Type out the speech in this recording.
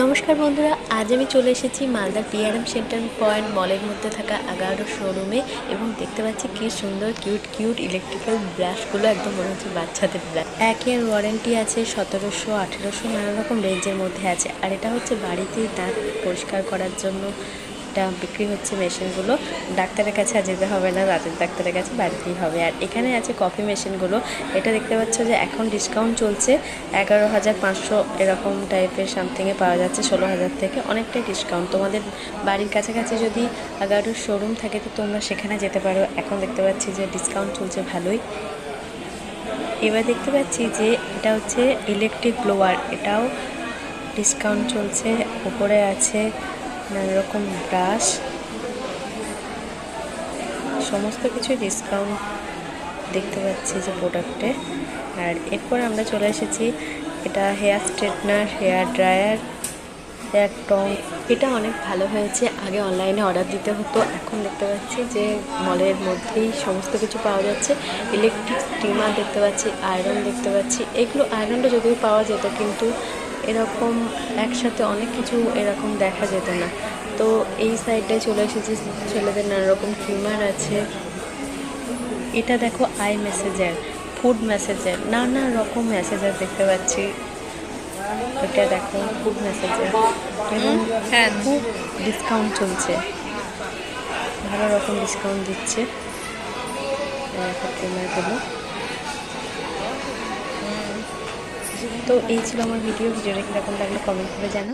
নমস্কার বন্ধুরা, আজ আমি চলে এসেছি মালদার পিআরএম সেন্টার পয়েন্ট মলের মধ্যে থাকা আগারো শোরুমে এবং দেখতে পাচ্ছি কি সুন্দর কিউট ইলেকট্রিক্যাল ব্রাশগুলো, একদম মনে হচ্ছে বাচ্চাদের ব্রাশ। 1 year ওয়ারেন্টি আছে, 1700 1800 নানা রকম রেঞ্জের মধ্যে আছে। আর এটা হচ্ছে বাড়িতেই দাঁত পরিষ্কার করার জন্য এটা বিক্রি হচ্ছে মেশিনগুলো। ডাক্তারের কাছে আর যেতে হবে না, দাঁতের ডাক্তারের কাছে বাড়িতেই হবে। আর এখানে আছে কফি মেশিনগুলো। এটা দেখতে পাচ্ছ যে এখন ডিসকাউন্ট চলছে, 11,500 এরকম টাইপের সামথিংয়ে পাওয়া যাচ্ছে, 16,000 থেকে অনেকটাই ডিসকাউন্ট। তোমাদের বাড়ির কাছাকাছি যদি আগারোর শোরুম থাকে তো তোমরা সেখানে যেতে পারো। এখন দেখতে পাচ্ছি যে ডিসকাউন্ট চলছে ভালোই। এবার দেখতে পাচ্ছি যে এটা হচ্ছে ইলেকট্রিক ব্লোয়ার, এটাও ডিসকাউন্ট চলছে। উপরে আছে নানা রকম ব্রাশ, সমস্ত কিছু ডিসকাউন্ট দেখতে পাচ্ছি যে প্রোডাক্টে। আর এরপর আমরা চলে এসেছি, এটা hair straightener, hair dryer, hair tong. এটা অনেক ভালো হয়েছে। আগে অনলাইনে অর্ডার দিতে হতো, এখন দেখতে পাচ্ছি যে মলের মধ্যেই সমস্ত কিছু পাওয়া যাচ্ছে। ইলেকট্রিক স্টিমার দেখতে পাচ্ছি, আয়রন দেখতে পাচ্ছি। এগুলো আয়রনটা যদিও পাওয়া যেত, কিন্তু এরকম একসাথে অনেক কিছু এরকম দেখা যেত না। তো এই সাইডে চলে এসেছি, ছেলেদের নানা রকম ট্রিমার আছে। এটা দেখো আই মেসেজার, ফুড মেসেজার, নানা রকম মেসেজার দেখতে পাচ্ছি। এটা দেখো ফুড মেসেজার এবং খুব ডিসকাউন্ট চলছে, ভালো রকম ডিসকাউন্ট দিচ্ছে। দেখো ট্রিমারগুলো। তো এই ছিল আমার ভিডিওটা কীরকম লাগলো কমেন্ট করে জানাও।